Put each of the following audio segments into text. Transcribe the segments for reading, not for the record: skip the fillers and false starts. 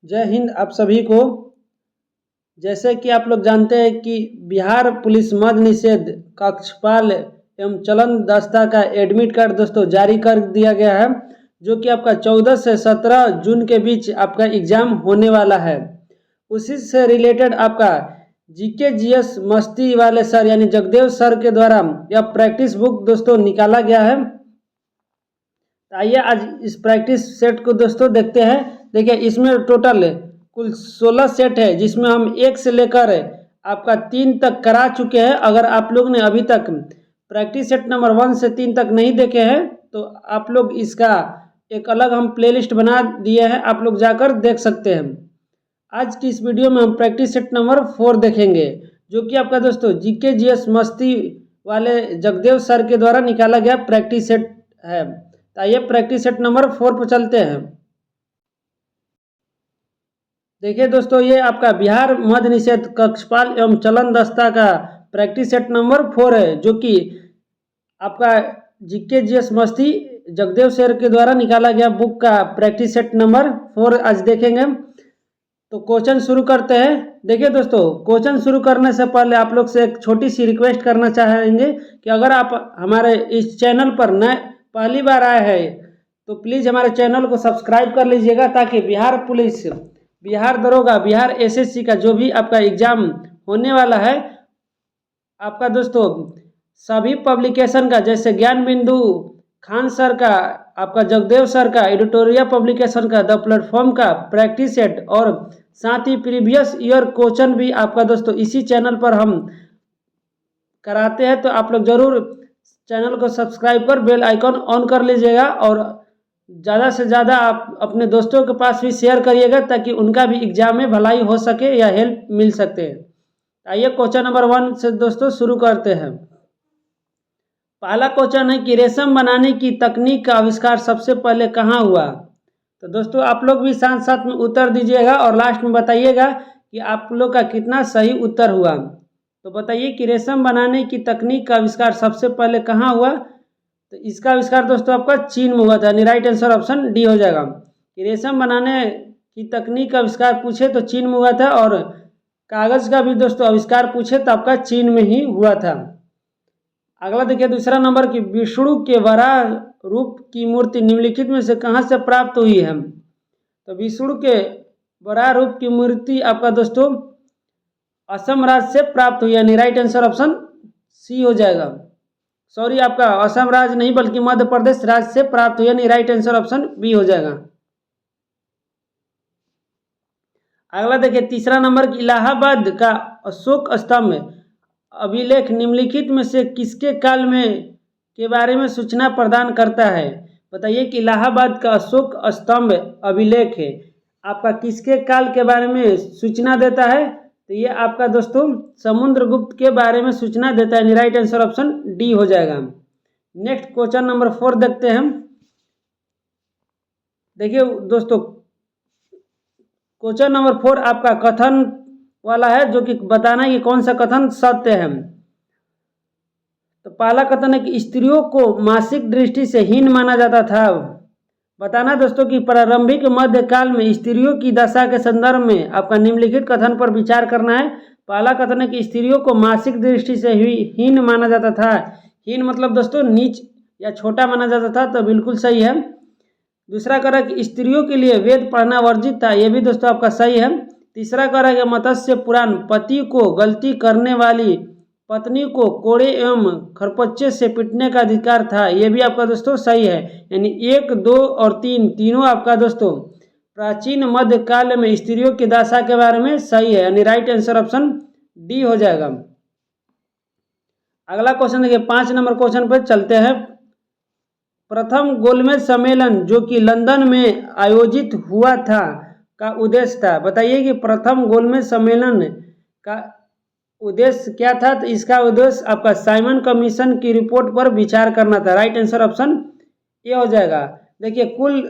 जय हिंद आप सभी को। जैसे कि आप लोग जानते हैं कि बिहार पुलिस मद निषेध कक्षपाल एवं चलन दस्ता का एडमिट कार्ड दोस्तों जारी कर दिया गया है, जो कि आपका 14 से 17 जून के बीच आपका एग्जाम होने वाला है। उसी से रिलेटेड आपका जीके जीएस मस्ती वाले सर यानी जगदेव सर के द्वारा यह प्रैक्टिस बुक दोस्तों निकाला गया है। आइए आज इस प्रैक्टिस सेट को दोस्तों देखते हैं। देखिए इसमें टोटल कुल 16 सेट है, जिसमें हम 1 से लेकर आपका 3 तक करा चुके हैं। अगर आप लोग ने अभी तक प्रैक्टिस सेट नंबर 1 से 3 तक नहीं देखे हैं तो आप लोग इसका एक अलग हम प्लेलिस्ट बना दिए हैं, आप लोग जाकर देख सकते हैं। आज की इस वीडियो में हम प्रैक्टिस सेट नंबर 4 देखेंगे, जो कि आपका दोस्तों जीके जीएस मस्ती वाले जगदेव सर के द्वारा निकाला गया प्रैक्टिस सेट है। आइए प्रैक्टिस सेट नंबर 4 पर चलते हैं। देखिए दोस्तों, ये आपका बिहार मद निषेध कक्षपाल एवं चलन दस्ता का प्रैक्टिस सेट नंबर 4 है, जो कि आपका जीके जीएस मस्ती जगदेव सर के द्वारा निकाला गया बुक का प्रैक्टिस सेट नंबर 4 आज देखेंगे। तो क्वेश्चन शुरू करते हैं। देखिए दोस्तों, क्वेश्चन शुरू करने से पहले आप लोग से एक छोटी सी रिक्वेस्ट करना चाहेंगे कि अगर आप हमारे इस चैनल पर नए पहली बार आए हैं तो प्लीज़ हमारे चैनल को सब्सक्राइब कर लीजिएगा, ताकि बिहार पुलिस, बिहार दरोगा, बिहार एसएससी का जो भी आपका एग्जाम होने वाला है, आपका दोस्तों सभी पब्लिकेशन का, जैसे ज्ञान बिंदु खान सर का, आपका जगदेव सर का, एडिटोरियल पब्लिकेशन का, द प्लेटफॉर्म का प्रैक्टिस सेट और साथ ही प्रीवियस ईयर क्वेश्चन भी आपका दोस्तों इसी चैनल पर हम कराते हैं। तो आप लोग जरूर चैनल को सब्सक्राइब कर बेल आइकन ऑन कर लीजिएगा और ज़्यादा से ज़्यादा आप अपने दोस्तों के पास भी शेयर करिएगा, ताकि उनका भी एग्जाम में भलाई हो सके या हेल्प मिल सकते हैं। आइए क्वेश्चन नंबर 1 से दोस्तों शुरू करते हैं। पहला क्वेश्चन है कि रेशम बनाने की तकनीक का आविष्कार सबसे पहले कहाँ हुआ। तो दोस्तों आप लोग भी साथ साथ में उत्तर दीजिएगा और लास्ट में बताइएगा कि आप लोग का कितना सही उत्तर हुआ। तो बताइए कि रेशम बनाने की तकनीक का आविष्कार सबसे पहले कहाँ हुआ। तो इसका आविष्कार दोस्तों आपका चीन में हुआ था, यानी राइट आंसर ऑप्शन डी हो जाएगा। कि रेशम बनाने की तकनीक का आविष्कार पूछे तो चीन में हुआ था, और कागज़ का भी दोस्तों आविष्कार पूछे तो आपका चीन में ही हुआ था। अगला देखिए दूसरा नंबर की विष्णु के वराह रूप की मूर्ति निम्नलिखित में से कहाँ से प्राप्त हुई है। तो विष्णु के वराह रूप की मूर्ति आपका दोस्तों असम राज्य से प्राप्त हुई, यानी राइट आंसर ऑप्शन सी हो जाएगा। सॉरी, आपका असम राज्य नहीं बल्कि मध्य प्रदेश राज्य से प्राप्त हुई, यानी राइट आंसर ऑप्शन बी हो जाएगा। अगला देखिए तीसरा नंबर की इलाहाबाद का अशोक स्तंभ अभिलेख निम्नलिखित में से किसके काल में के बारे में सूचना प्रदान करता है। बताइए कि इलाहाबाद का अशोक स्तंभ अभिलेख है आपका किसके काल के बारे में सूचना देता है। तो ये आपका दोस्तों समुद्रगुप्त के बारे में सूचना देता है, राइट आंसर ऑप्शन डी हो जाएगा। नेक्स्ट क्वेश्चन नंबर 4 देखते हैं। देखिए दोस्तों क्वेश्चन नंबर 4 आपका कथन वाला है, जो कि बताना है कि कौन सा कथन सत्य है। तो पहला कथन है कि स्त्रियों को मासिक दृष्टि से हीन माना जाता था। बताना दोस्तों कि प्रारंभिक मध्यकाल में स्त्रियों की दशा के संदर्भ में आपका निम्नलिखित कथन पर विचार करना है। पहला कथन है कि स्त्रियों को मासिक दृष्टि से हीन माना जाता था। हीन मतलब दोस्तों नीच या छोटा माना जाता था, तो बिल्कुल सही है। दूसरा कह रहा है कि स्त्रियों के लिए वेद पढ़ना वर्जित था, यह भी दोस्तों आपका सही है। तीसरा कह रहा है कि मत्स्य पुराण पति को गलती करने वाली पत्नी को कोड़े एवं खरपच्चे से पीटने का अधिकार था, यह भी आपका दोस्तों सही है। यानी 1, 2 और 3 तीनों आपका दोस्तों प्राचीन मध्यकाल में स्त्रियों की दशा के बारे में सही है, यानी राइट आंसर ऑप्शन डी हो जाएगा। अगला क्वेश्चन देखिए 5 नंबर क्वेश्चन पर चलते हैं। प्रथम गोलमेज सम्मेलन जो कि लंदन में आयोजित हुआ था का उद्देश्य था। बताइए कि प्रथम गोलमेज सम्मेलन का उद्देश्य क्या था। तो इसका उद्देश्य आपका साइमन कमीशन की रिपोर्ट पर विचार करना था, राइट आंसर ऑप्शन ए हो जाएगा। देखिए कुल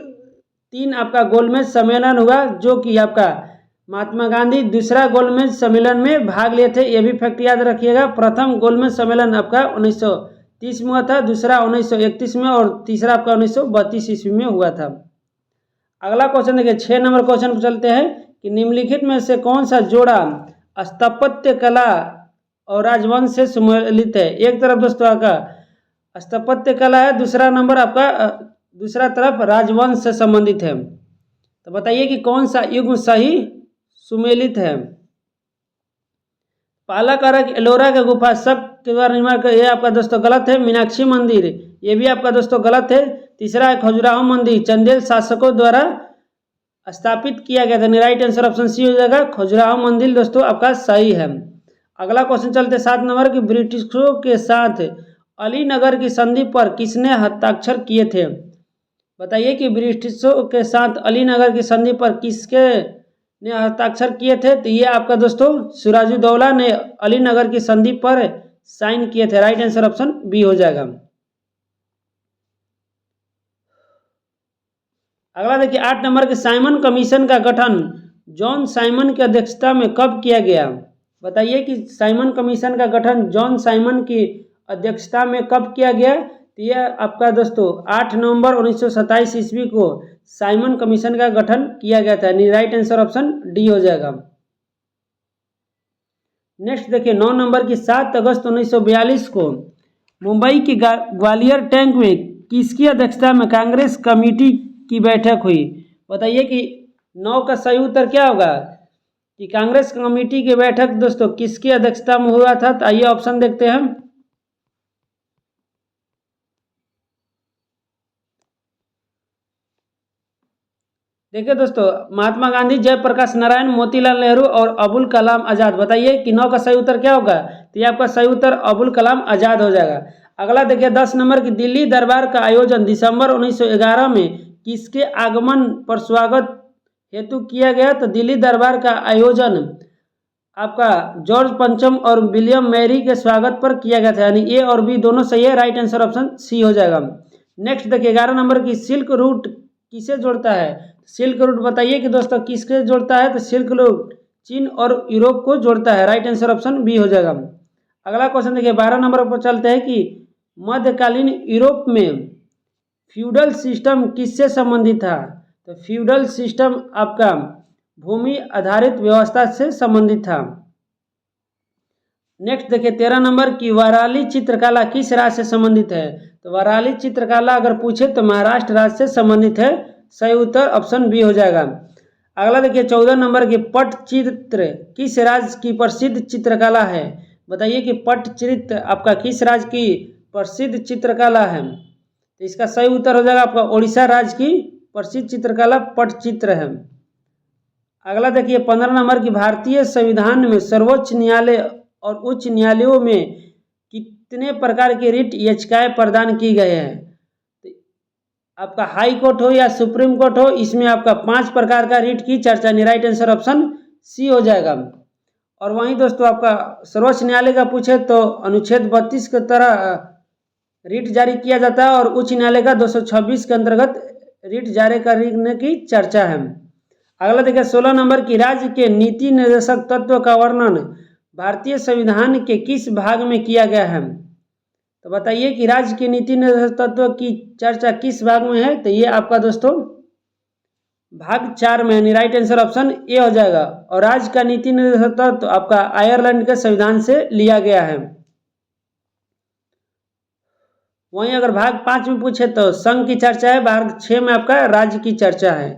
3 आपका गोलमेज सम्मेलन हुआ, जो कि आपका महात्मा गांधी दूसरा गोलमेज सम्मेलन में भाग लिए थे, यह भी फैक्ट याद रखिएगा। प्रथम गोलमेज सम्मेलन आपका 1930 में हुआ था, दूसरा 1931 में और तीसरा आपका 1932 ईस्वी में हुआ था। अगला क्वेश्चन देखिए 6 नंबर क्वेश्चन पर चलते हैं कि निम्नलिखित में से कौन सा जोड़ा स्थापत्य कला और राजवंश से सम्मिलित है। एक तरफ दोस्तों आपका स्थापत्य कला है, दूसरा नंबर आपका दूसरा तरफ राजवंश से संबंधित है। तो बताइए कि कौन सा युग्म सही सुमेलित है। पालाकारक एलोरा के गुफा सब के द्वारा निर्माण कर, ये आपका दोस्तों गलत है। मीनाक्षी मंदिर ये भी आपका दोस्तों गलत है। तीसरा है खजुराहो मंदिर चंदेल शासकों द्वारा स्थापित किया गया था। राइट आंसर ऑप्शन सी हो जाएगा, खजुराहो मंदिर दोस्तों आपका सही है। अगला क्वेश्चन चलते 7 नंबर की ब्रिटिशों के साथ अलीनगर की संधि पर किसने हस्ताक्षर किए थे। बताइए कि ब्रिटिशों के साथ अलीनगर की संधि पर किसके ने हस्ताक्षर किए थे। तो ये आपका दोस्तों सिराजुद्दौला ने अलीनगर की संधि पर साइन किए थे। राइट आंसर ऑप्शन बी हो जाएगा। अगला देखिए 8 नंबर के साइमन कमीशन का गठन जॉन साइमन की अध्यक्षता में कब किया गया। बताइए कि साइमन कमीशन का गठन जॉन साइमन की अध्यक्षता में कब किया गया। तो यह आपका दोस्तों 8 नवंबर 1927 ईस्वी को साइमन कमीशन का गठन किया गया था। राइट आंसर ऑप्शन डी हो जाएगा। नेक्स्ट देखिए 9 नंबर की 7 अगस्त 1942 को मुंबई की ग्वालियर टैंक में किसकी अध्यक्षता में कांग्रेस कमेटी की बैठक हुई। बताइए कि 9 का सही उत्तर क्या होगा कि कांग्रेस कमेटी की बैठक दोस्तों किसकी अध्यक्षता में हुआ था। तो आइए ऑप्शन देखते हैं। देखिए दोस्तों महात्मा गांधी, जयप्रकाश नारायण, मोतीलाल नेहरू और अबुल कलाम आजाद। बताइए कि 9 का सही उत्तर क्या होगा। तो ये आपका सही उत्तर अबुल कलाम आजाद हो जाएगा। अगला देखिए 10 नंबर की दिल्ली दरबार का आयोजन दिसंबर 1911 में किसके आगमन पर स्वागत हेतु किया गया। तो दिल्ली दरबार का आयोजन आपका जॉर्ज पंचम और विलियम मैरी के स्वागत पर किया गया था। यानी ए और बी दोनों सही है। राइट आंसर ऑप्शन सी हो जाएगा। नेक्स्ट देखिए 11 नंबर की सिल्क रूट किसे जोड़ता है। सिल्क रूट बताइए कि दोस्तों किसके जोड़ता है। तो सिल्क रूट चीन और यूरोप को जोड़ता है। राइट आंसर ऑप्शन बी हो जाएगा। अगला क्वेश्चन देखिए 12 नंबर पर चलते हैं कि मध्यकालीन यूरोप में फ्यूडल सिस्टम किससे संबंधित था। तो फ्यूडल सिस्टम आपका भूमि आधारित व्यवस्था से संबंधित था। नेक्स्ट देखिए 13 नंबर की वाराली चित्रकला किस राज्य से संबंधित है। तो वाराली चित्रकला अगर पूछे तो महाराष्ट्र राज्य से संबंधित है। सही उत्तर ऑप्शन बी हो जाएगा। अगला देखिए 14 नंबर की पटचित्र किस राज्य की प्रसिद्ध चित्रकला है। बताइए कि पटचित्र आपका किस राज्य की प्रसिद्ध चित्रकला है। तो इसका सही उत्तर हो जाएगा आपका उड़ीसा राज्य की प्रसिद्ध चित्रकला पटचित्र है। अगला देखिए 15 नंबर की भारतीय संविधान में सर्वोच्च न्यायालय और उच्च न्यायालयों में कितने प्रकार की रिट याचिकाएं प्रदान की गए हैं। तो आपका हाई कोर्ट हो या सुप्रीम कोर्ट हो, इसमें आपका 5 प्रकार का रिट की चर्चा नहीं। राइट आंसर ऑप्शन सी हो जाएगा। और वहीं दोस्तों आपका सर्वोच्च न्यायालय का पूछे तो अनुच्छेद 32 के तरह रिट जारी किया जाता है और उच्च न्यायालय का 226 के अंतर्गत रिट जारी करने की चर्चा है। अगला देखिए 16 नंबर की राज्य के नीति निर्देशक तत्व का वर्णन भारतीय संविधान के किस भाग में किया गया है। तो बताइए कि राज्य के नीति निर्देशक तत्व की चर्चा किस भाग में है। तो ये आपका दोस्तों भाग 4 में है। राइट आंसर ऑप्शन ए हो जाएगा। और राज्य का नीति निर्देशक तत्व आपका आयरलैंड के संविधान से लिया गया है। वहीं अगर भाग 5 में पूछे तो संघ की चर्चा है। भाग 6 में आपका राज्य की चर्चा है।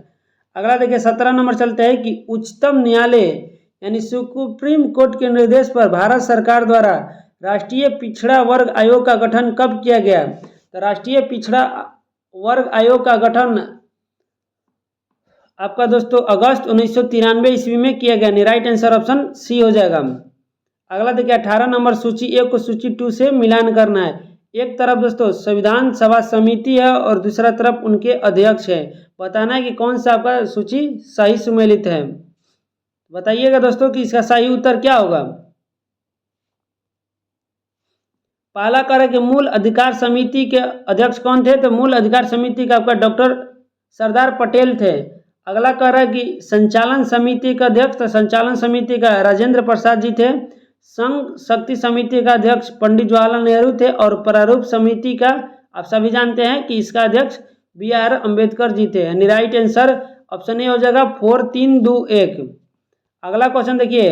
अगला देखिए 17 नंबर चलते हैं कि उच्चतम न्यायालय यानी सुप्रीम कोर्ट के निर्देश पर भारत सरकार द्वारा राष्ट्रीय पिछड़ा वर्ग आयोग का गठन कब किया गया। तो राष्ट्रीय पिछड़ा वर्ग आयोग का गठन आपका दोस्तों अगस्त 1993 ईस्वी में किया गया। राइट आंसर ऑप्शन सी हो जाएगा। अगला देखिए 18 नंबर सूची 1 को सूची 2 से मिलान करना है। एक तरफ दोस्तों संविधान सभा समिति है और दूसरा तरफ उनके अध्यक्ष है। बताना है कि कौन सा आपका सूची सही सुमेलित है। बताइएगा दोस्तों कि इसका सही उत्तर क्या होगा। पालाकार के मूल अधिकार समिति के अध्यक्ष कौन थे। तो मूल अधिकार समिति का आपका डॉक्टर सरदार पटेल थे। अगला कह रहा है कि संचालन समिति का अध्यक्ष, तो संचालन समिति का राजेंद्र प्रसाद जी थे। संघ शक्ति समिति का अध्यक्ष पंडित जवाहरलाल नेहरू थे। और प्रारूप समिति का आप सभी जानते हैं कि इसका अध्यक्ष BR अम्बेडकर जी थे। राइट आंसर ऑप्शन ए हो जाएगा 4, 3, 2, 1। अगला क्वेश्चन देखिए,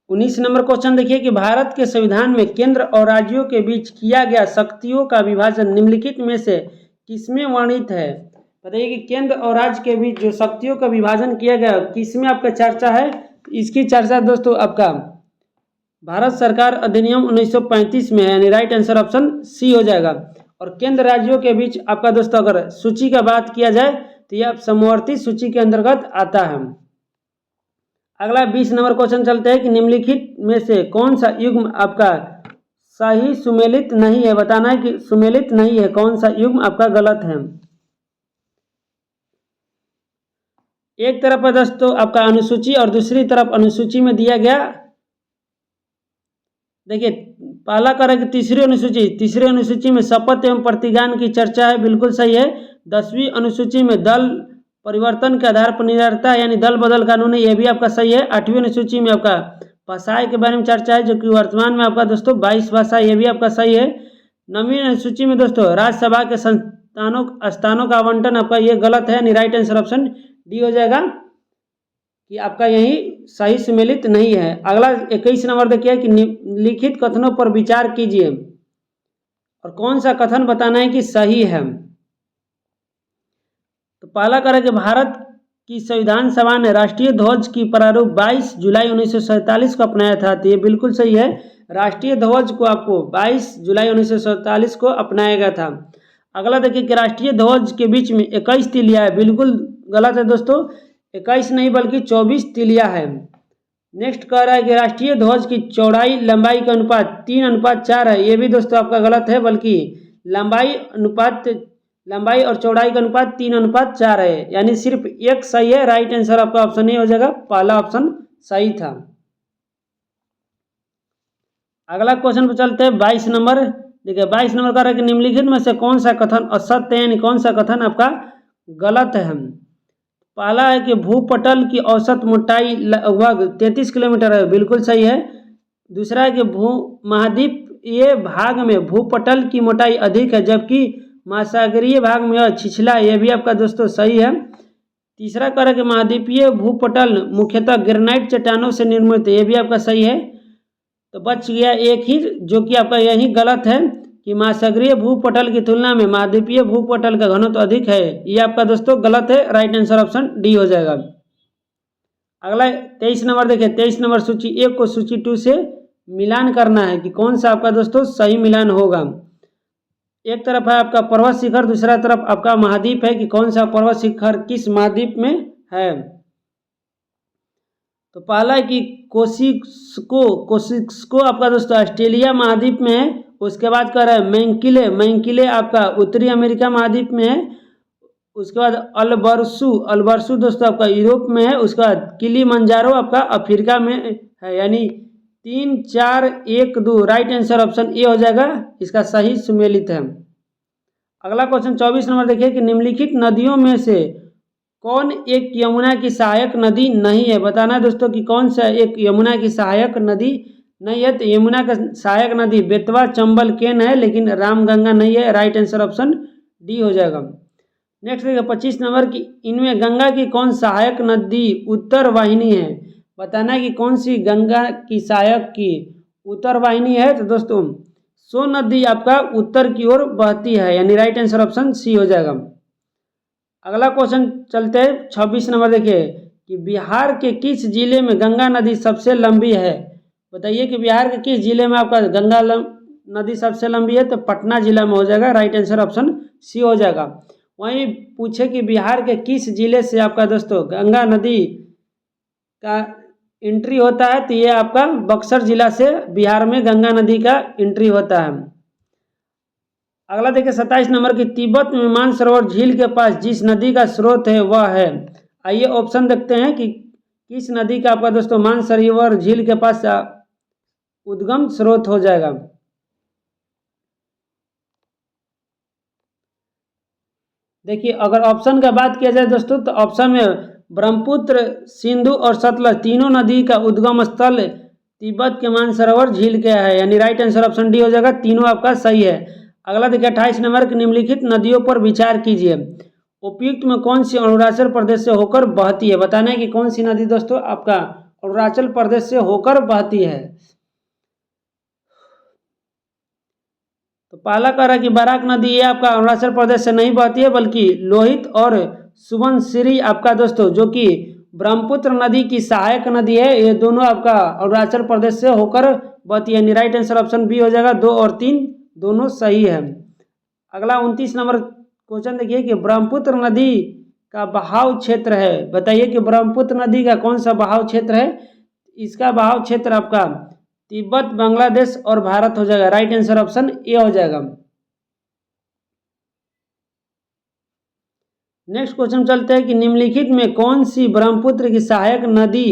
19 नंबर क्वेश्चन देखिए कि भारत के संविधान में केंद्र और राज्यों के बीच किया गया शक्तियों का विभाजन निम्नलिखित में से किसमें वर्णित है। बताइए कि केंद्र और राज्य के बीच जो शक्तियों का विभाजन किया गया किसमें आपका चर्चा है। इसकी चर्चा दोस्तों आपका भारत सरकार अधिनियम 1935 में है, यानी राइट आंसर ऑप्शन सी हो जाएगा। और केंद्र राज्यों के बीच आपका दोस्तों अगर सूची का बात किया जाए तो यह समवर्ती सूची के अंतर्गत आता है। अगला 20 नंबर क्वेश्चन चलते हैं कि निम्नलिखित में से कौन सा युग्म आपका सही सुमेलित नहीं है। बताना है कि सुमेलित नहीं है, कौन सा युग्म आपका गलत है। एक तरफ है दोस्तों आपका अनुसूची और दूसरी तरफ अनुसूची में दिया गया, देखिए पहला करें तीसरी अनुसूची में शपथ एवं प्रतिज्ञान की चर्चा है, बिल्कुल सही है। 10वीं अनुसूची में दल परिवर्तन के आधार पर निरंतरता यानी दल बदल कानून है, यह भी आपका सही है। 8वीं अनुसूची में आपका भाषाएं के बारे में चर्चा है, जो कि वर्तमान में आपका दोस्तों 22 भाषा, यह भी आपका सही है। 9वीं अनुसूची में दोस्तों राज्यसभा के स्थानों का आवंटन आपका ये गलत है, यानी राइट आंसर ऑप्शन डी हो जाएगा कि आपका यही सही सुमेलित नहीं है। अगला 21 नंबर देखिए कि निम्नलिखित कथनों पर विचार कीजिए और कौन सा कथन बताना है कि सही है। तो पहला करें कि भारत की संविधान सभा ने राष्ट्रीय ध्वज की प्रारूप 22 जुलाई 1947 को अपनाया था, तो ये बिल्कुल सही है। राष्ट्रीय ध्वज को आपको 22 जुलाई 1947 को अपनाया गया था। अगला देखिए कि राष्ट्रीय ध्वज के बीच में 21 तीलियां है, बिल्कुल गलत है दोस्तों, 21 नहीं बल्कि 24 तीलियां है। नेक्स्ट कह रहा है कि राष्ट्रीय ध्वज की चौड़ाई लंबाई का अनुपात 3:4 है, ये भी दोस्तों आपका गलत है, बल्कि लंबाई और चौड़ाई का अनुपात 3:4 है, यानी सिर्फ एक सही है। राइट आंसर आपका ऑप्शन ए हो जाएगा, पहला ऑप्शन सही था। अगला क्वेश्चन पर चलते हैं 22 नंबर। देखिए 22 नंबर कह रहा है कि निम्नलिखित में से कौन सा कथन असत्य है, यानी कौन सा कथन आपका गलत है। पहला है कि भूपटल की औसत मोटाई लगभग 33 किलोमीटर है, बिल्कुल सही है। दूसरा है कि महाद्वीपीय भाग में भूपटल की मोटाई अधिक है, जबकि महासागरीय भाग में यह छिछला है, यह भी आपका दोस्तों सही है। तीसरा कह रहा है कि महाद्वीपीय भूपटल मुख्यतः ग्रेनाइट चट्टानों से निर्मित है, यह भी आपका सही है। तो बच गया एक ही, जो कि आपका यही गलत है कि महासागरीय भूपटल की तुलना में महाद्वीपीय भूपटल का घनत्व अधिक है, ये आपका दोस्तों गलत है। राइट आंसर ऑप्शन डी हो जाएगा। अगला 23 नंबर देखिए, 23 नंबर सूची 1 को सूची 2 से मिलान करना है कि कौन सा आपका दोस्तों सही मिलान होगा। एक तरफ है आपका पर्वत शिखर, दूसरा तरफ आपका महाद्वीप है कि कौन सा पर्वत शिखर किस महाद्वीप में है। तो पहला है कि कोसिक्सको आपका दोस्तों ऑस्ट्रेलिया महाद्वीप में है। उसके बाद कह रहा है मैंकिले आपका उत्तरी अमेरिका महाद्वीप में है। उसके बाद अल्बर्सू दोस्तों आपका यूरोप में है। उसके बाद किलिमंजारो आपका अफ्रीका में है, यानी 3, 4, 1, 2 राइट आंसर ऑप्शन ए हो जाएगा, इसका सही सुमेलित है। अगला क्वेश्चन 24 नंबर देखिए कि निम्नलिखित नदियों में से कौन एक यमुना की सहायक नदी नहीं है। बताना है दोस्तों कि कौन सा एक यमुना की सहायक नदी नहीं है। तो यमुना का सहायक नदी बेतवा, चंबल, केन है, लेकिन रामगंगा नहीं है। राइट आंसर ऑप्शन डी हो जाएगा। नेक्स्ट देखिए 25 नंबर की इनमें गंगा की कौन सहायक नदी उत्तर वाहिनी है। बताना है कि कौन सी गंगा की सहायक की उत्तर वाहिनी है। तो दोस्तों सोन नदी आपका उत्तर की ओर बहती है, यानी राइट आंसर ऑप्शन सी हो जाएगा। अगला क्वेश्चन चलते हैं 26 नंबर देखिए कि बिहार के किस जिले में गंगा नदी सबसे लंबी है। बताइए कि बिहार के किस जिले में आपका गंगा नदी सबसे लंबी है। तो पटना जिला में हो जाएगा, राइट आंसर ऑप्शन सी हो जाएगा। वहीं पूछे कि बिहार के किस जिले से आपका दोस्तों गंगा नदी का एंट्री होता है, तो ये आपका बक्सर जिला से बिहार में गंगा नदी का एंट्री होता है। अगला देखिए 27 नंबर की तिब्बत में मानसरोवर झील के पास जिस नदी का स्रोत है वह है। आइए ऑप्शन देखते हैं कि किस नदी का आपका दोस्तों मानसरोवर झील के पास उद्गम स्रोत हो जाएगा। देखिए अगर ऑप्शन का बात किया जाए दोस्तों, तो ऑप्शन में ब्रह्मपुत्र, सिंधु और सतलज तीनों नदी का उद्गम स्थल तिब्बत के मानसरोवर झील क्या है, यानी राइट आंसर ऑप्शन डी हो जाएगा। तीनों आपका सही है। अगला देखिए 28 नंबर की निम्नलिखित नदियों पर विचार कीजिए। उपयुक्त में कौन सी अरुणाचल प्रदेश से होकर बहती है, बताना है कि कौन सी नदी दोस्तों आपका अरुणाचल प्रदेश से होकर बहती है। तो पहला कह रहा है कि बराक नदी ये आपका अरुणाचल प्रदेश से नहीं बहती है, बल्कि लोहित और सुबनसिरी आपका दोस्तों जो कि ब्रह्मपुत्र नदी की सहायक नदी है, ये दोनों आपका अरुणाचल प्रदेश से होकर बहती है। राइट आंसर ऑप्शन बी हो जाएगा। 2 और 3 दोनों सही है। अगला 29 नंबर क्वेश्चन देखिए कि ब्रह्मपुत्र नदी का बहाव क्षेत्र है, बताइए कि ब्रह्मपुत्र नदी का कौन सा बहाव क्षेत्र है। इसका बहाव क्षेत्र आपका तिब्बत, बांग्लादेश और भारत हो जाएगा। राइट आंसर ऑप्शन ए हो जाएगा। नेक्स्ट क्वेश्चन चलते हैं कि निम्नलिखित में कौन सी ब्रह्मपुत्र की सहायक नदी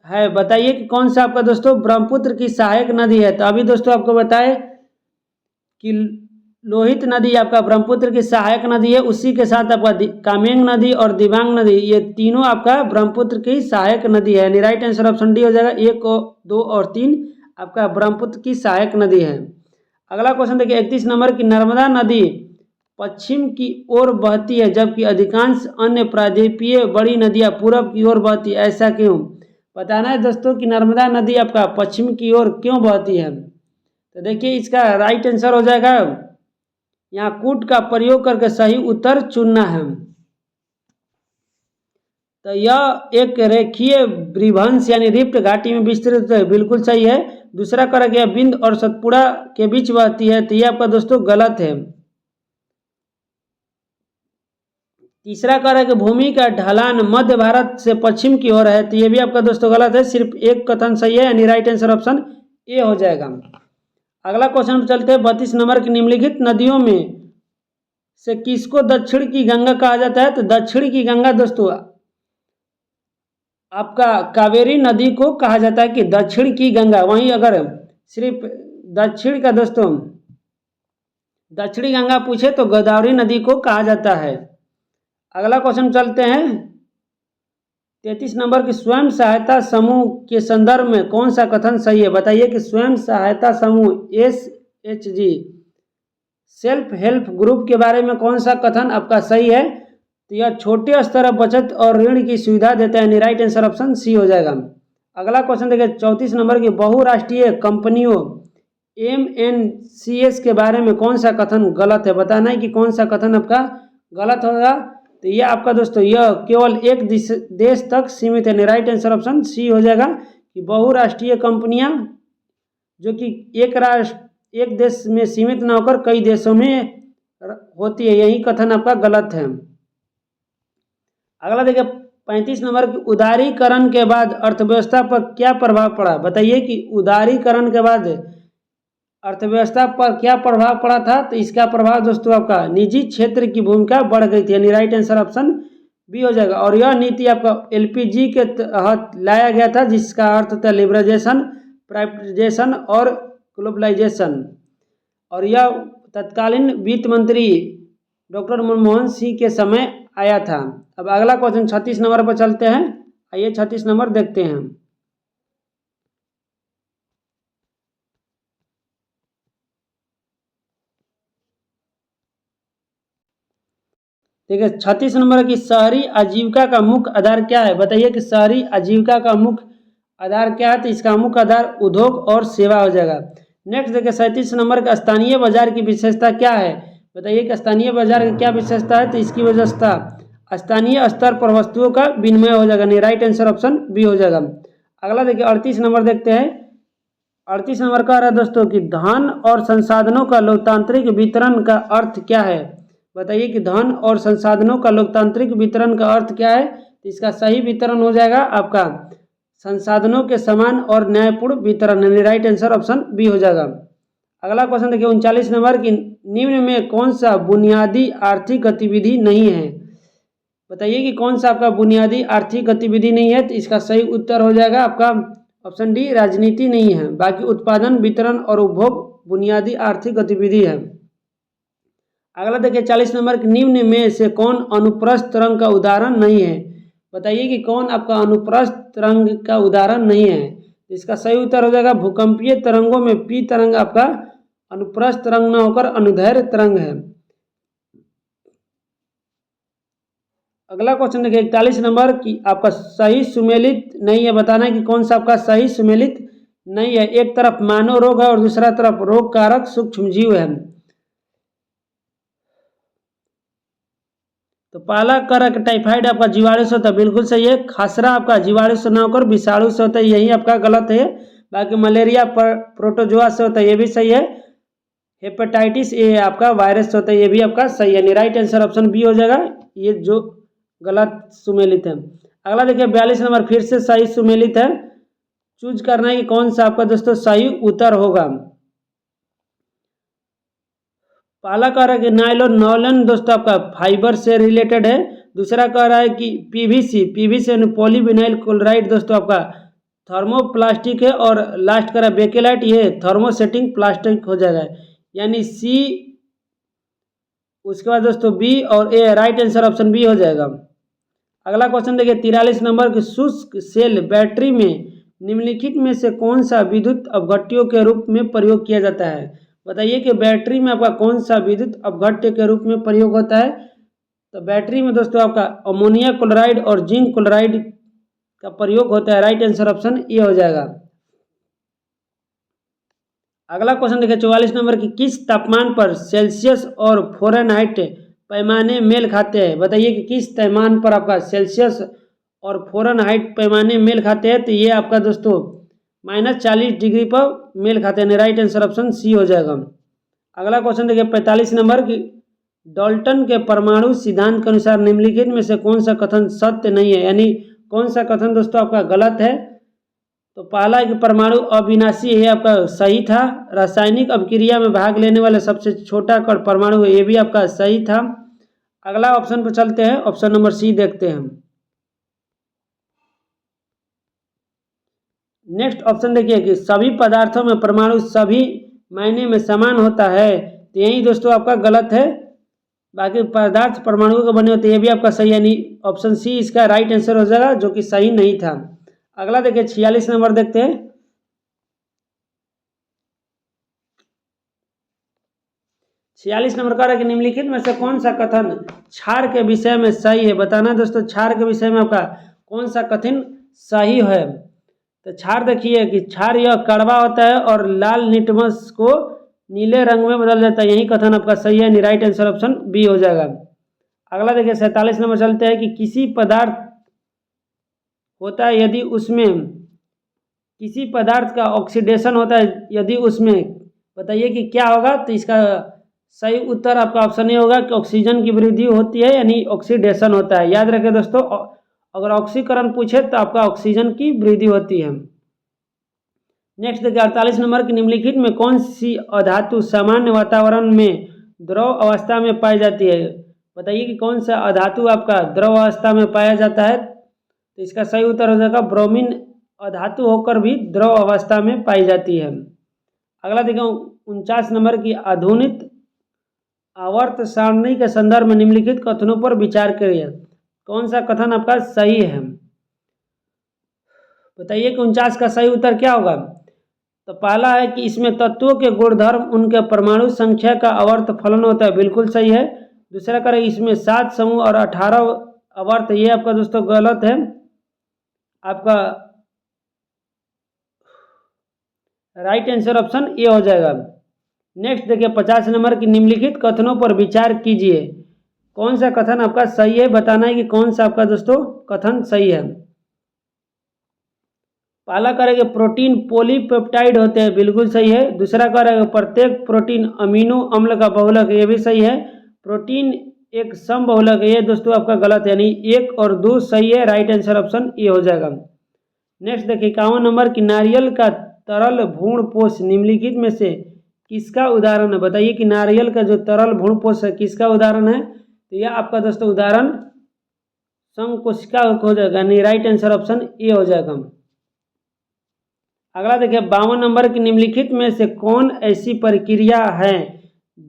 है, बताइए कि कौन सा आपका दोस्तों ब्रह्मपुत्र की सहायक नदी है। तो अभी दोस्तों आपको बताए कि लोहित नदी आपका ब्रह्मपुत्र की सहायक नदी है, उसी के साथ आपका कामेंग नदी और दिबांग नदी, ये तीनों आपका ब्रह्मपुत्र की सहायक नदी है। राइट आंसर ऑप्शन डी हो जाएगा। 1, 2 और 3 आपका ब्रह्मपुत्र की सहायक नदी है। अगला क्वेश्चन देखिए 31 नंबर की नर्मदा नदी पश्चिम की ओर बहती है, जबकि अधिकांश अन्य प्रायद्वीपीय बड़ी नदियां पूरब की ओर बहती है, ऐसा क्यों। बताना है दोस्तों कि नर्मदा नदी आपका पश्चिम की ओर क्यों बहती है। तो देखिए इसका राइट आंसर हो जाएगा, यहाँ कूट का प्रयोग करके सही उत्तर चुनना है। तो यह एक रेखीय वृभंश यानी रिफ्ट घाटी में विस्तृत है, बिल्कुल सही है। दूसरा करा गया बिंद और सतपुड़ा के बीच बहती है, तो यह आपका दोस्तों गलत है। तीसरा कह रहा है कि भूमि का ढलान मध्य भारत से पश्चिम की ओर है, तो ये भी आपका दोस्तों गलत है। सिर्फ एक कथन सही है, यानी राइट आंसर ऑप्शन ए हो जाएगा। अगला क्वेश्चन पर चलते हैं 32 नंबर की निम्नलिखित नदियों में से किसको दक्षिण की गंगा कहा जाता है। तो दक्षिण की गंगा दोस्तों आपका कावेरी नदी को कहा जाता है कि दक्षिण की गंगा। वहीं अगर सिर्फ दक्षिण का दोस्तों दक्षिणी गंगा पूछे तो गोदावरी नदी को कहा जाता है। अगला क्वेश्चन चलते हैं 33 नंबर की स्वयं सहायता समूह के संदर्भ में कौन सा कथन सही है, बताइए कि स्वयं सहायता समूह SHG सेल्फ हेल्प ग्रुप के बारे में कौन सा कथन आपका सही है। तो यह छोटे स्तर पर बचत और ऋण की सुविधा देता है। राइट आंसर ऑप्शन सी हो जाएगा। अगला क्वेश्चन देखिए 34 नंबर की बहुराष्ट्रीय कंपनियों MNCs के बारे में कौन सा कथन गलत है, बताना है कि कौन सा कथन आपका गलत होगा। तो यह आपका दोस्तों यह केवल एक देश तक सीमित है। राइट आंसर ऑप्शन सी हो जाएगा कि बहुराष्ट्रीय कंपनियां जो कि एक देश में सीमित न होकर कई देशों में होती है, यही कथन आपका गलत है। अगला देखिए 35 नंबर की उदारीकरण के बाद अर्थव्यवस्था पर क्या प्रभाव पड़ा, बताइए कि उदारीकरण के बाद अर्थव्यवस्था पर क्या प्रभाव पड़ा था। तो इसका प्रभाव दोस्तों आपका निजी क्षेत्र की भूमिका बढ़ गई थी, यानी राइट आंसर ऑप्शन बी हो जाएगा। और यह नीति आपका LPG के तहत लाया गया था, जिसका अर्थ था लिबरलाइजेशन, प्राइवेटाइजेशन और ग्लोबलाइजेशन। और यह तत्कालीन वित्त मंत्री डॉक्टर मनमोहन सिंह के समय आया था। अब अगला क्वेश्चन 36 नंबर पर चलते हैं। आइए 36 नंबर देखते हैं। देखिए 36 नंबर की शहरी आजीविका का मुख्य आधार क्या है, बताइए कि शहरी आजीविका का मुख्य आधार क्या है। तो इसका मुख्य आधार उद्योग और सेवा हो जाएगा। नेक्स्ट देखिए 37 नंबर का स्थानीय बाजार की विशेषता क्या है, बताइए कि स्थानीय बाजार की क्या विशेषता है। तो इसकी विशेषता स्थानीय स्तर पर वस्तुओं का विनिमय हो जाएगा। नहीं, राइट आंसर ऑप्शन बी हो जाएगा। अगला देखिए 38 नंबर देखते हैं। 38 नंबर का रहा है दोस्तों कि धन और संसाधनों का लोकतांत्रिक वितरण का अर्थ क्या है, बताइए कि धन और संसाधनों का लोकतांत्रिक वितरण का अर्थ क्या है। तो इसका सही वितरण हो जाएगा आपका संसाधनों के समान और न्यायपूर्ण वितरण, यानी राइट आंसर ऑप्शन बी हो जाएगा। अगला क्वेश्चन देखिए 39 नंबर की निम्न में कौन सा बुनियादी आर्थिक गतिविधि नहीं है, बताइए कि कौन सा आपका बुनियादी आर्थिक गतिविधि नहीं है। तो इसका सही उत्तर हो जाएगा आपका ऑप्शन डी, राजनीति नहीं है। बाकी उत्पादन, वितरण और उपभोग बुनियादी आर्थिक गतिविधि है। अगला देखिए 40 नंबर के निम्न में से कौन अनुप्रस्थ तरंग का उदाहरण नहीं है, बताइए कि कौन आपका अनुप्रस्थ तरंग का उदाहरण नहीं है। इसका सही उत्तर हो जाएगा भूकंपीय तरंगों में पी तरंग आपका अनुप्रस्थ तरंग न होकर अनुदैर्ध्य तरंग है। अगला क्वेश्चन देखिए 41 नंबर की आपका सही सुमेलित नहीं है, बताना है कि कौन सा आपका सही सुमेलित नहीं है। एक तरफ मानव रोग है और दूसरा तरफ रोग कारक सूक्ष्म जीव है। तो पहला कारक टाइफाइड आपका जीवाणु से होता है, बिल्कुल सही है। खसरा आपका जीवाणु से न होकर विषाणु से होता है, यही आपका गलत है। बाकी मलेरिया प्रोटोजोआ से होता है, ये भी सही है। हेपेटाइटिस ए आपका वायरस से होता है, ये भी आपका सही है। राइट आंसर ऑप्शन बी हो जाएगा, ये जो गलत सुमेलित है। अगला देखिए 42 नंबर फिर से सही सुमेलित है। चूज करना है कि कौन सा आपका दोस्तों सही उत्तर होगा। पहला कह रहा है कि नायलॉन दोस्तों आपका फाइबर से रिलेटेड है। दूसरा कह रहा है कि पीवीसी यानी पॉलीविनाइल क्लोराइड दोस्तों आपका थर्मोप्लास्टिक है। और लास्ट कह रहा है बेकेलाइट, ये थर्मोसेटिंग प्लास्टिक हो जाएगा, यानी सी। उसके बाद दोस्तों बी और ए, राइट आंसर ऑप्शन बी हो जाएगा। अगला क्वेश्चन देखिए 43 नंबर की शुष्क सेल बैटरी में निम्नलिखित में से कौन सा विद्युत अपघट्यों के रूप में प्रयोग किया जाता है। बताइए कि बैटरी में आपका कौन सा विद्युत अपघट्य के रूप में प्रयोग होता है। तो बैटरी में दोस्तों आपका अमोनिया क्लोराइड और जिंक क्लोराइड का प्रयोग होता है। राइट आंसर ऑप्शन ए हो जाएगा। अगला क्वेश्चन देखिए 44 नंबर की किस तापमान पर सेल्सियस और फ़ारेनहाइट पैमाने मेल खाते हैं। बताइए कि किस तापमान पर आपका सेल्सियस और फ़ारेनहाइट पैमाने मेल खाते हैं। तो ये आपका दोस्तों -40 डिग्री पर मेल खाते हैं। राइट आंसर ऑप्शन सी हो जाएगा। अगला क्वेश्चन देखिए 45 नंबर की डाल्टन के परमाणु सिद्धांत के अनुसार निम्नलिखित में से कौन सा कथन सत्य नहीं है, यानी कौन सा कथन दोस्तों आपका गलत है। तो पहला कि परमाणु अविनाशी है, आपका सही था। रासायनिक अभिक्रिया में भाग लेने वाले सबसे छोटा कण परमाणु है, ये भी आपका सही था। अगला ऑप्शन पर चलते हैं, ऑप्शन नंबर सी देखते हैं। नेक्स्ट ऑप्शन देखिए कि सभी पदार्थों में परमाणु सभी मायने में समान होता है, तो यही दोस्तों आपका गलत है। बाकी पदार्थ परमाणुओं के बने होते हैं, ये भी आपका सही, यानी ऑप्शन सी इसका राइट आंसर हो जाएगा, जो कि सही नहीं था। अगला देखिए 46 नंबर देखते हैं। 46 नंबर का कि निम्नलिखित में से कौन सा कथन क्षार के विषय में सही है। बताना दोस्तों क्षार के विषय में आपका कौन सा कथन सही है। तो क्षार देखिए कि क्षार यह कड़वा होता है और लाल लिटमस को नीले रंग में बदल देता है, यही कथन आपका सही है। राइट आंसर ऑप्शन बी हो जाएगा। अगला देखिए 47 नंबर चलते हैं कि किसी पदार्थ होता है यदि उसमें किसी पदार्थ का ऑक्सीडेशन होता है, यदि उसमें, बताइए कि क्या होगा। तो इसका सही उत्तर आपका ऑप्शन ए होगा कि ऑक्सीजन की वृद्धि होती है, यानी ऑक्सीडेशन होता है। याद रखें दोस्तों, अगर ऑक्सीकरण पूछे तो आपका ऑक्सीजन की वृद्धि होती है। नेक्स्ट देखिए 48 नंबर की निम्नलिखित में कौन सी अधातु सामान्य वातावरण में द्रव अवस्था में पाई जाती है। बताइए कि कौन सा अधातु आपका द्रव अवस्था में पाया जाता है। तो इसका सही उत्तर हो जाएगा ब्रोमीन अधातु होकर भी द्रव अवस्था में पाई जाती है। अगला देखो 49 नंबर की आधुनिक आवर्त सारणी के संदर्भ में निम्नलिखित कथनों पर विचार करिए। कौन सा कथन आपका सही है। बताइए कि 49 का सही उत्तर क्या होगा। तो पहला है कि इसमें तत्वों के गुणधर्म उनके परमाणु संख्या का आवर्त फलन होता है, बिल्कुल सही है। दूसरा करें इसमें 7 समूह और 18 आवर्त, ये आपका दोस्तों गलत है। आपका राइट आंसर ऑप्शन ए हो जाएगा। नेक्स्ट देखिए 50 नंबर की निम्नलिखित कथनों पर विचार कीजिए। कौन सा कथन आपका सही है, बताना है कि कौन सा आपका दोस्तों कथन सही है। पहला करेंगे प्रोटीन पॉलीपेप्टाइड होते हैं, बिल्कुल सही है। दूसरा करेंगे प्रत्येक प्रोटीन अमीनो अम्ल का बहुलक, ये भी सही है। प्रोटीन एक समबहुलक है, ये दोस्तों आपका गलत है, यानी 1 और 2 सही है। राइट आंसर ऑप्शन ए हो जाएगा। नेक्स्ट देखिए 51 नंबर की नारियल का तरल भ्रूणपोष निम्नलिखित में से किसका उदाहरण है। बताइए कि नारियल का जो तरल भ्रूणपोष है किसका उदाहरण है। तो यह आपका दोस्तों उदाहरण संकोशिका हो जाएगा, यानी राइट आंसर ऑप्शन ए हो जाएगा। अगला देखिए 52 नंबर की निम्नलिखित में से कौन ऐसी प्रक्रिया है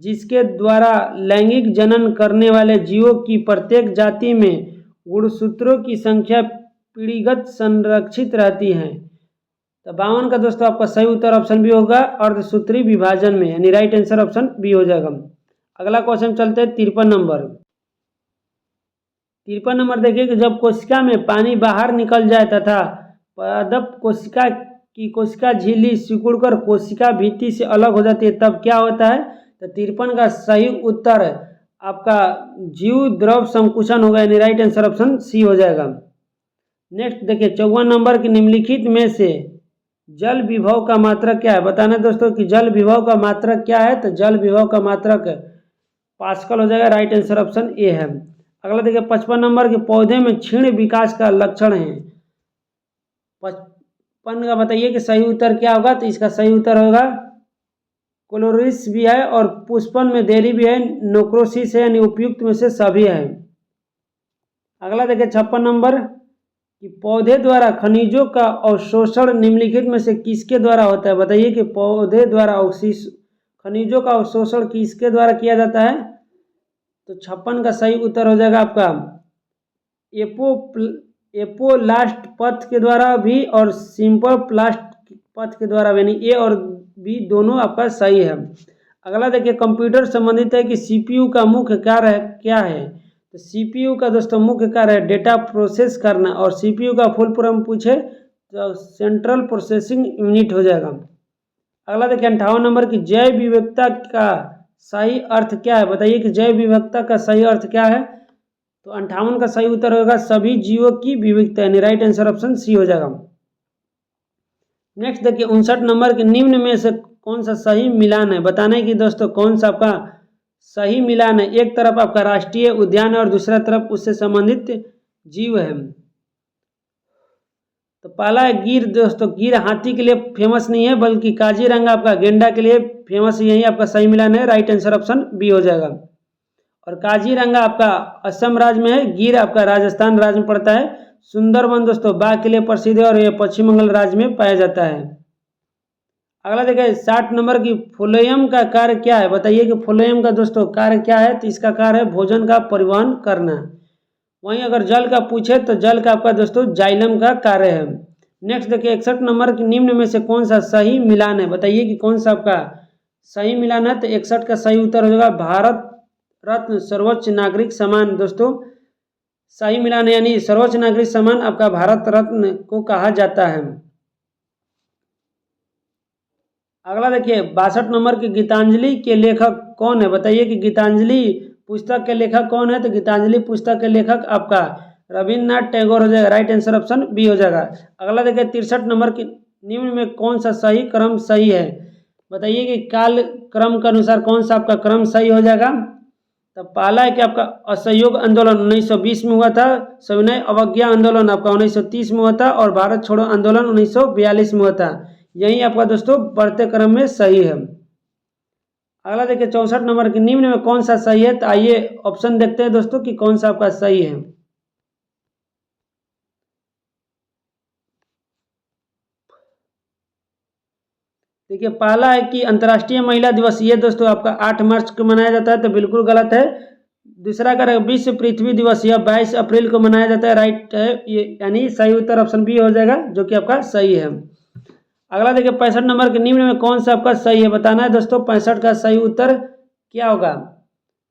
जिसके द्वारा लैंगिक जनन करने वाले जीवों की प्रत्येक जाति में गुणसूत्रों की संख्या पीढ़ीगत संरक्षित रहती है। तो 52 का दोस्तों आपका सही उत्तर ऑप्शन बी होगा, अर्धसूत्री विभाजन में, यानी राइट आंसर ऑप्शन बी हो जाएगा। अगला क्वेश्चन चलते हैं 53 नंबर। 53 नंबर देखिए कि जब कोशिका में पानी बाहर निकल जाए तथा पादप कोशिका की कोशिका झिल्ली सिकुड़कर कोशिका भित्ति से अलग हो जाती है तब क्या होता है? तो 53 का सही उत्तर आपका जीव द्रव संकुचन होगा, यानी राइट आंसर ऑप्शन सी हो जाएगा। नेक्स्ट देखिए 54 नंबर की निम्नलिखित में से जल विभव का मात्रक क्या है? बताना दोस्तों कि जल विभव का मात्रक क्या है? तो जल विभव का मात्रक पास्कल हो जाएगा, राइट आंसर ऑप्शन ए है। अगला देखिए 55 नंबर के पौधे में क्षीण विकास का लक्षण है। 55 का बताइए कि सही उत्तर क्या होगा? तो इसका सही उत्तर होगा क्लोरिस भी है और पुष्पन में देरी भी है, नोक्रोसिस है, यानी उपयुक्त में से सभी है। अगला देखिए 56 नंबर कि पौधे द्वारा खनिजों का अवशोषण निम्नलिखित में से किसके द्वारा होता है? बताइए कि पौधे द्वारा खनिजों का अवशोषण किसके द्वारा किया जाता है? तो 56 का सही उत्तर हो जाएगा आपका एपोलास्ट पथ के द्वारा भी और सिंपल प्लास्ट पथ के द्वारा, यानी ए और बी दोनों आपका सही है। अगला देखिए कंप्यूटर संबंधित है कि सीपीयू का मुख्य कार्य क्या है? तो सीपीयू का दोस्तों मुख्य कार्य है डेटा प्रोसेस करना, और सीपीयू का फुल फॉर्म पूछे तो सेंट्रल प्रोसेसिंग यूनिट हो जाएगा। अगला देखिए 58 नंबर की जैव विविधता का सही अर्थ क्या है? बताइए कि जैव विविधता का सही अर्थ क्या है? तो 58 का सही उत्तर होगा सभी जीवों की विविधता, यानी राइट आंसर ऑप्शन सी हो जाएगा। नेक्स्ट देखिए 59 नंबर के निम्न में से कौन सा सही मिलान है? बताने की दोस्तों कौन सा आपका सही मिलान है? एक तरफ आपका राष्ट्रीय उद्यान है और दूसरा तरफ उससे संबंधित जीव है। तो पहला है गिर। दोस्तों गिर हाथी के लिए फेमस नहीं है, बल्कि काजीरंगा आपका गेंडा के लिए फेमस, यही आपका सही मिलान है, राइट आंसर ऑप्शन बी हो जाएगा। और काजीरंगा आपका असम राज्य में है, गिर आपका राजस्थान राज्य में पड़ता है। सुंदरबन दोस्तों बाघ के लिए प्रसिद्ध है और यह पश्चिम बंगाल राज्य में पाया जाता है। अगला देखिए 60 नंबर की फ्लोएम का कार्य क्या है? बताइए कि फ्लोएम का दोस्तों कार्य क्या है? तो इसका कार्य है भोजन का परिवहन करना। वहीं अगर जल का पूछे तो जल का आपका दोस्तों जाइलम का कार्य है। नेक्स्ट देखिए 61 नंबर की निम्न में से कौन सा सही मिलान है? बताइए कि कौन सा आपका सही मिलान है? तो 61 का सही उत्तर हो जाएगा भारत रत्न सर्वोच्च नागरिक सम्मान। दोस्तों सही मिलान है, यानी सर्वोच्च नागरिक सम्मान आपका भारत रत्न को कहा जाता है। अगला देखिए 62 नंबर की गीतांजलि के लेखक कौन है? बताइए कि गीतांजलि पुस्तक के लेखक कौन है? तो गीतांजलि पुस्तक के लेखक आपका रविन्द्रनाथ टैगोर हो जाएगा, राइट आंसर ऑप्शन बी हो जाएगा। अगला देखिए 63 नंबर की निम्न में कौन सा सही क्रम सही है? बताइए कि काल क्रम के अनुसार कौन सा आपका क्रम सही हो जाएगा? तो पहला है कि आपका असहयोग आंदोलन 1920 में हुआ था, सविनय अवज्ञा आंदोलन आपका 1930 में हुआ था, और भारत छोड़ो आंदोलन 1942 में हुआ था। यही आपका दोस्तों बढ़ते क्रम में सही है। अगला देखिए 64 नंबर के निम्न में कौन सा सही है? तो आइए ऑप्शन देखते हैं दोस्तों कि कौन सा आपका सही है। देखिए पहला है कि अंतर्राष्ट्रीय महिला दिवस, ये दोस्तों आपका 8 मार्च को मनाया जाता है, तो बिल्कुल गलत है। दूसरा का विश्व पृथ्वी दिवस, यह 22 अप्रैल को मनाया जाता है, राइट है ये, यानी सही उत्तर ऑप्शन बी हो जाएगा, जो कि आपका सही है। अगला देखिए 65 नंबर के निम्न में कौन सा आपका सही है? बताना है दोस्तों 65 का सही उत्तर क्या होगा?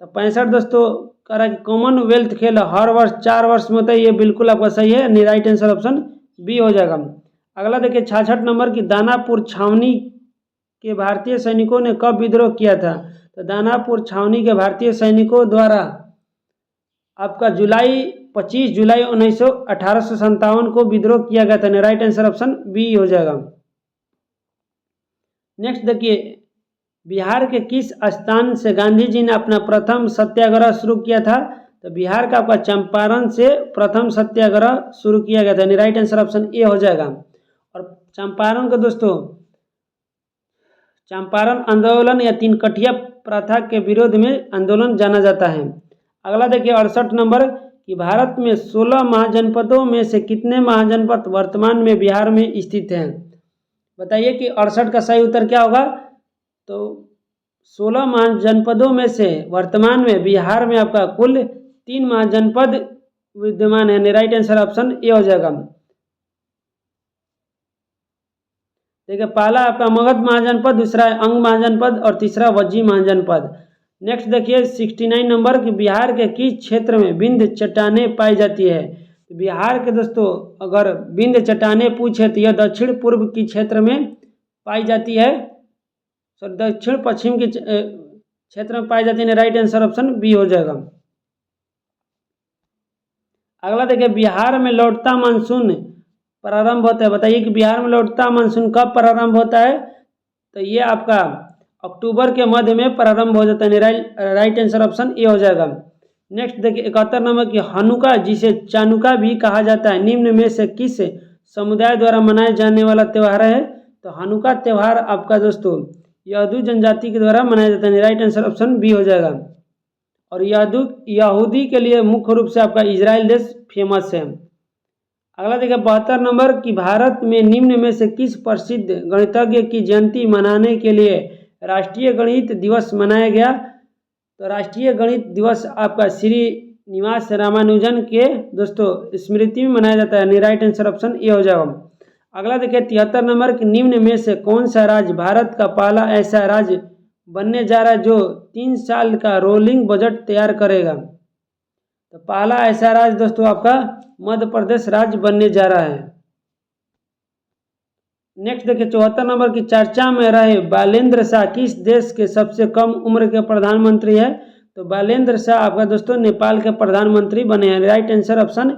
तो 65 दोस्तों कह रहा है कि कॉमनवेल्थ खेल हर वर्ष 4 वर्ष में होता है, ये बिल्कुल आपका सही है, यानी राइट आंसर ऑप्शन बी हो जाएगा। अगला देखिए 66 नंबर की दानापुर छावनी के भारतीय सैनिकों ने कब विद्रोह किया था? तो दानापुर छावनी के भारतीय सैनिकों द्वारा आपका 25 जुलाई 1857 को विद्रोह किया गया था, राइट आंसर ऑप्शन बी हो जाएगा। नेक्स्ट देखिए बिहार के किस स्थान से गांधी जी ने अपना प्रथम सत्याग्रह शुरू किया था? तो बिहार का आपका चंपारण से प्रथम सत्याग्रह शुरू किया गया था, यानी राइट आंसर ऑप्शन ए हो जाएगा। और चंपारण को दोस्तों चंपारण आंदोलन या तीन कठिया प्रथा के विरोध में आंदोलन जाना जाता है। अगला देखिए 68 नंबर कि भारत में 16 महाजनपदों में से कितने महाजनपद वर्तमान में बिहार में स्थित हैं? बताइए कि 68 का सही उत्तर क्या होगा? तो 16 महाजनपदों में से वर्तमान में बिहार में आपका कुल 3 महाजनपद विद्यमान है, राइट आंसर ऑप्शन ए हो जाएगा। देखिए पहला आपका मगध महाजनपद, दूसरा अंग महाजनपद और तीसरा वज्जी महाजनपद। नेक्स्ट देखिए 69 नंबर कि बिहार के किस क्षेत्र में विंध्य चट्टानें पाई जाती है। तो बिहार के दोस्तों अगर विंध्य चट्टानें पूछे तो यह दक्षिण पूर्व की क्षेत्र में पाई जाती है, दक्षिण पश्चिम के क्षेत्र में पाई जाती है। राइट आंसर ऑप्शन बी हो जाएगा। अगला देखिए बिहार में लौटता मानसून प्रारंभ होता है। बताइए कि बिहार में लौटता मानसून कब प्रारंभ होता है। तो ये आपका अक्टूबर के मध्य में प्रारंभ हो जाता है। राइट आंसर ऑप्शन ए हो जाएगा। नेक्स्ट देखिए 71 नंबर की हनुका, जिसे चानुका भी कहा जाता है, निम्न में से किस समुदाय द्वारा मनाए जाने वाला त्यौहार है। तो हनुका त्यौहार आपका दोस्तों यहूदी जनजाति के द्वारा मनाया जाता है। राइट आंसर ऑप्शन बी हो जाएगा। और यहूदी के लिए मुख्य रूप से आपका इजराइल देश फेमस है। अगला देखिए 72 नंबर कि भारत में निम्न में से किस प्रसिद्ध गणितज्ञ की जयंती मनाने के लिए राष्ट्रीय गणित दिवस मनाया गया। तो राष्ट्रीय गणित दिवस आपका श्रीनिवास रामानुजन के दोस्तों स्मृति में मनाया जाता है। राइट आंसर ऑप्शन ए हो जाएगा। अगला देखिए 73 नंबर कि निम्न में से कौन सा राज्य भारत का पहला ऐसा राज्य बनने जा रहा है जो 3 साल का रोलिंग बजट तैयार करेगा। तो पहला ऐसा राज्य दोस्तों आपका मध्य प्रदेश राज्य बनने जा रहा है। नेक्स्ट देखिए 74 नंबर की चर्चा में रहे बालेंद्र शाह किस देश के सबसे कम उम्र के प्रधानमंत्री है। तो बालेंद्र शाह आपका दोस्तों नेपाल के प्रधानमंत्री बने हैं। राइट आंसर ऑप्शन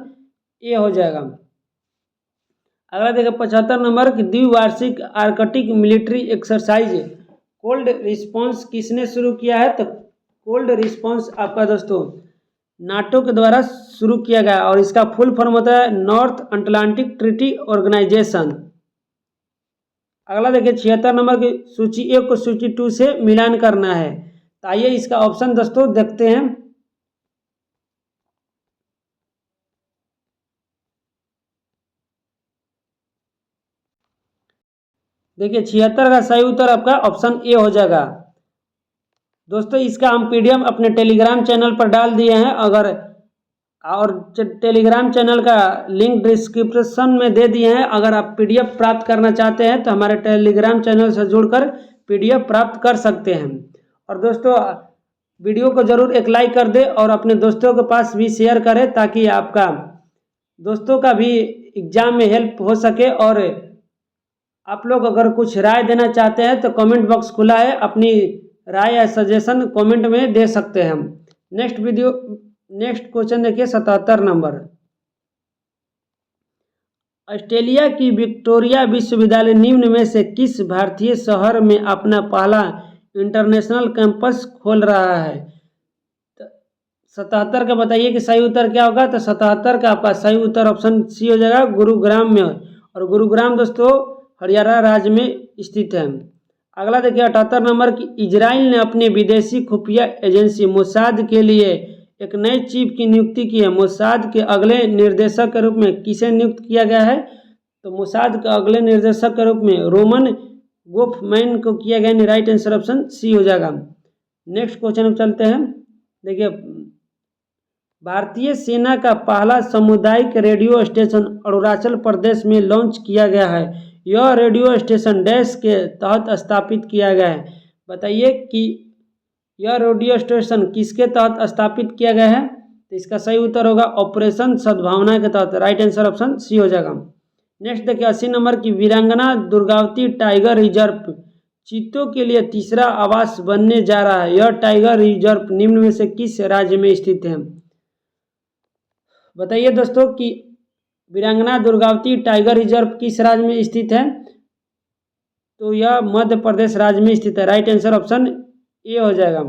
ए हो जाएगा। अगला देखिए 75 नंबर की द्विवार्षिक Arctic military exercise cold response किसने शुरू किया है। तो कोल्ड रिस्पॉन्स आपका दोस्तों नाटो के द्वारा शुरू किया गया और इसका फुल फॉर्म होता है नॉर्थ अटलांटिक ट्रीटी ऑर्गेनाइजेशन। अगला देखिए 76 नंबर की सूची 1 को सूची 2 से मिलान करना है। तो आइए इसका ऑप्शन दोस्तों देखते हैं। देखिए 76 का सही उत्तर आपका ऑप्शन ए हो जाएगा। दोस्तों इसका हम पीडीएफ अपने टेलीग्राम चैनल पर डाल दिए हैं, अगर और टेलीग्राम चैनल का लिंक डिस्क्रिप्शन में दे दिए हैं। अगर आप पीडीएफ प्राप्त करना चाहते हैं तो हमारे टेलीग्राम चैनल से जुड़कर पीडीएफ प्राप्त कर सकते हैं। और दोस्तों वीडियो को ज़रूर एक लाइक कर दें और अपने दोस्तों के पास भी शेयर करें ताकि आपका दोस्तों का भी एग्ज़ाम में हेल्प हो सके। और आप लोग अगर कुछ राय देना चाहते हैं तो कमेंट बॉक्स खुला है, अपनी राय या सजेशन कमेंट में दे सकते हैं हम। नेक्स्ट क्वेश्चन देखिए 77 नंबर। ऑस्ट्रेलिया की विक्टोरिया विश्वविद्यालय निम्न में से किस भारतीय शहर में अपना पहला इंटरनेशनल कैंपस खोल रहा है। 77 का बताइए कि सही उत्तर क्या होगा। तो 77 का आपका सही उत्तर ऑप्शन सी हो जाएगा, गुरुग्राम में। और गुरुग्राम दोस्तों हरियाणा राज्य में स्थित है। अगला देखिए 78 नंबर की इजराइल ने अपने विदेशी खुफिया एजेंसी मोसाद के लिए एक नए चीफ की नियुक्ति की है। मोसाद के अगले निर्देशक के रूप में किसे नियुक्त किया गया है। तो मोसाद के अगले निर्देशक के रूप में रोमन गोफमैन को किया गया। राइट आंसर ऑप्शन सी हो जाएगा। नेक्स्ट क्वेश्चन चलते हैं। देखिए भारतीय सेना का पहला सामुदायिक रेडियो स्टेशन अरुणाचल प्रदेश में लॉन्च किया गया है। यह रेडियो स्टेशन डैश के तहत स्थापित किया गया है। बताइए कि यह रेडियो स्टेशन किसके तहत स्थापित किया गया है। तो इसका सही उत्तर होगा ऑपरेशन सद्भावना के तहत। राइट आंसर ऑप्शन सी हो जाएगा। नेक्स्ट देखिए 80 नंबर की वीरांगना दुर्गावती टाइगर रिजर्व चीतों के लिए तीसरा आवास बनने जा रहा है। यह टाइगर रिजर्व निम्न में से किस राज्य में स्थित है। बताइए दोस्तों कि वीरांगना दुर्गावती टाइगर रिजर्व किस राज्य में स्थित है। तो यह मध्य प्रदेश राज्य में स्थित है। राइट आंसर ऑप्शन ए हो जाएगा।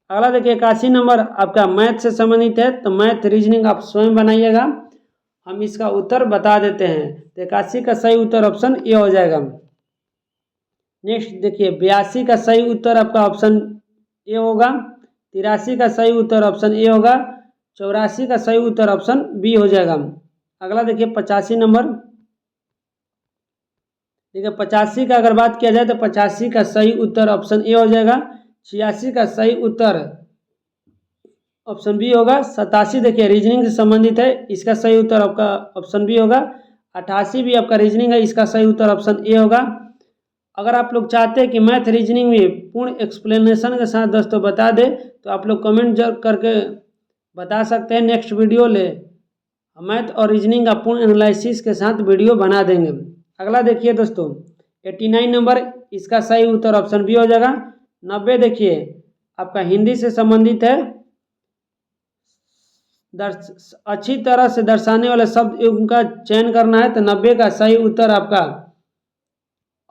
अगला देखिए 81 नंबर आपका मैथ से संबंधित है। तो मैथ रीजनिंग आप स्वयं बनाइएगा, हम इसका उत्तर बता देते हैं। तो 81 का सही उत्तर ऑप्शन ए हो जाएगा। नेक्स्ट देखिए 82 का सही उत्तर आपका ऑप्शन ए होगा। 83 का सही उत्तर ऑप्शन ए होगा। 84 का सही उत्तर ऑप्शन बी हो जाएगा। अगला देखिए 85 नंबर। देखिए 85 का अगर बात किया जाए तो 85 का सही उत्तर ऑप्शन ए हो जाएगा। 86 का सही उत्तर ऑप्शन बी होगा। 87 देखिए रीजनिंग से संबंधित है, इसका सही उत्तर आपका ऑप्शन बी होगा। 88 भी आपका रीजनिंग है, इसका सही उत्तर ऑप्शन ए होगा। अगर आप लोग चाहते हैं कि मैथ रीजनिंग में पूर्ण एक्सप्लेनेशन के साथ दोस्तों बता दे तो आप लोग कमेंट जरूर करके बता सकते हैं। नेक्स्ट वीडियो ले मैथ और रीजनिंग का पूर्ण एनालिसिस के साथ वीडियो बना देंगे। अगला देखिए दोस्तों 89 नंबर, इसका सही उत्तर ऑप्शन बी हो जाएगा। 90 देखिए आपका हिंदी से संबंधित है, अच्छी तरह से दर्शाने वाले शब्द का चयन करना है, तो 90 का सही उत्तर आपका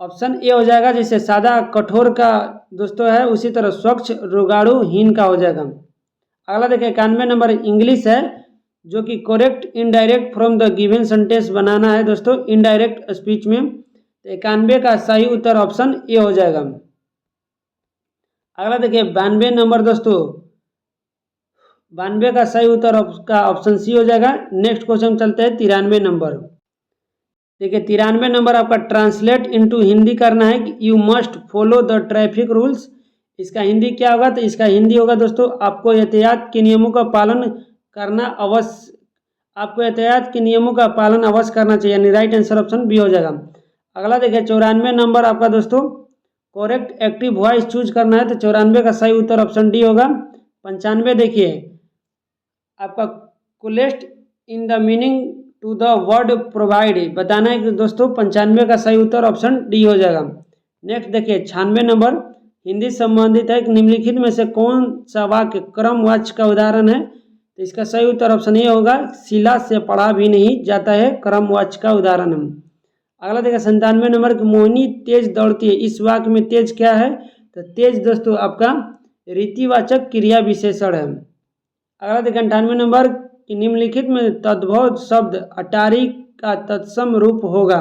ऑप्शन ए हो जाएगा। जैसे सादा कठोर का दोस्तों है, उसी तरह स्वच्छ रुगाड़ू हीन का हो जाएगा। अगला देखिए 91 नंबर इंग्लिश है, जो कि correct indirect from the given sentence बनाना है दोस्तों इनडायरेक्ट स्पीच में, तो 91 का सही उत्तर ऑप्शन ए हो जाएगा। अगला देखिए 92 नंबर दोस्तों, 92 का सही उत्तर का ऑप्शन सी हो जाएगा। नेक्स्ट क्वेश्चन चलते हैं 93 नंबर। देखिए 93 नंबर आपका ट्रांसलेट इनटू हिंदी करना है कि you must follow the traffic rules. इसका हिंदी क्या होगा, तो इसका हिंदी होगा दोस्तों आपको यातायात के नियमों का पालन करना अवश्य, आपको यातायात के नियमों का पालन अवश्य करना चाहिए, यानी राइट आंसर ऑप्शन बी हो जाएगा। अगला देखिए 94 नंबर आपका दोस्तों करेक्ट एक्टिव वॉइस चूज करना है, तो 94 का सही उत्तर ऑप्शन डी होगा। 95 देखिए आपका closest in the meaning to the word provide बताना है कि दोस्तों 95 का सही उत्तर ऑप्शन डी हो जाएगा। नेक्स्ट देखिए 96 नंबर हिंदी संबंधित है कि निम्नलिखित में से कौन सा वाक्य क्रमवाच्य का उदाहरण है, तो इसका सही उत्तर ऑप्शन ए होगा। शिला से पढ़ा भी नहीं जाता है क्रमवाच्य का उदाहरण है। अगला देखिए 97 नंबर की मोहिनी तेज दौड़ती है, इस वाक्य में तेज क्या है, तो तेज दोस्तों आपका रीतिवाचक क्रिया विशेषण है। अगला देखिए 98 नंबर कि निम्नलिखित में तद्भव शब्द अटारी का तत्सम रूप होगा,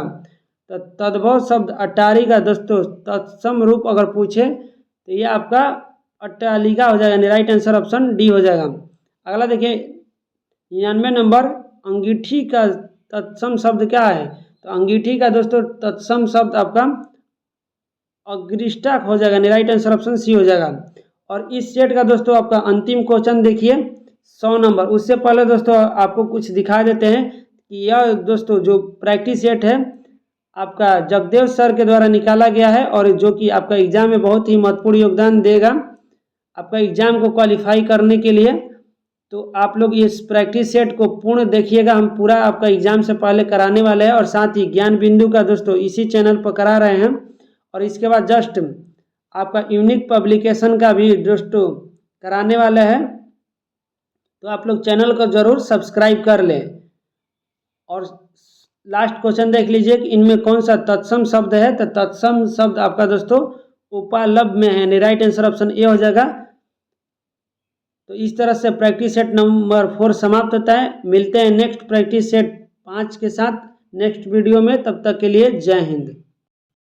तो तद्भव शब्द अटारी का दोस्तों तत्सम रूप अगर पूछे तो ये आपका अट्टालिका हो जाएगा, राइट आंसर ऑप्शन डी हो जाएगा। अगला देखिए 99 नंबर अंगीठी का तत्सम शब्द क्या है, तो अंगीठी का दोस्तों तत्सम शब्द आपका अग्रिष्टक हो जाएगा, राइट आंसर ऑप्शन सी हो जाएगा। और इस सेट का दोस्तों आपका अंतिम क्वेश्चन देखिए 100 नंबर। उससे पहले दोस्तों आपको कुछ दिखा देते हैं कि यह दोस्तों जो प्रैक्टिस सेट है आपका जगदेव सर के द्वारा निकाला गया है, और जो कि आपका एग्जाम में बहुत ही महत्वपूर्ण योगदान देगा आपका एग्जाम को क्वालिफाई करने के लिए। तो आप लोग इस प्रैक्टिस सेट को पूर्ण देखिएगा, हम पूरा आपका एग्जाम से पहले कराने वाले हैं, और साथ ही ज्ञान बिंदु का दोस्तों इसी चैनल पर करा रहे हैं। और इसके बाद जस्ट आपका यूनिक पब्लिकेशन का भी दोस्तों कराने वाले हैं, तो आप लोग चैनल को जरूर सब्सक्राइब कर लें। और लास्ट क्वेश्चन देख लीजिए कि इनमें कौन सा तत्सम शब्द है, तो तत्सम शब्द आपका दोस्तों उपलब्ध में है, राइट आंसर ऑप्शन ए हो जाएगा। तो इस तरह से प्रैक्टिस सेट नंबर 4 समाप्त होता है। मिलते हैं नेक्स्ट प्रैक्टिस सेट 5 के साथ नेक्स्ट वीडियो में, तब तक के लिए जय हिंद।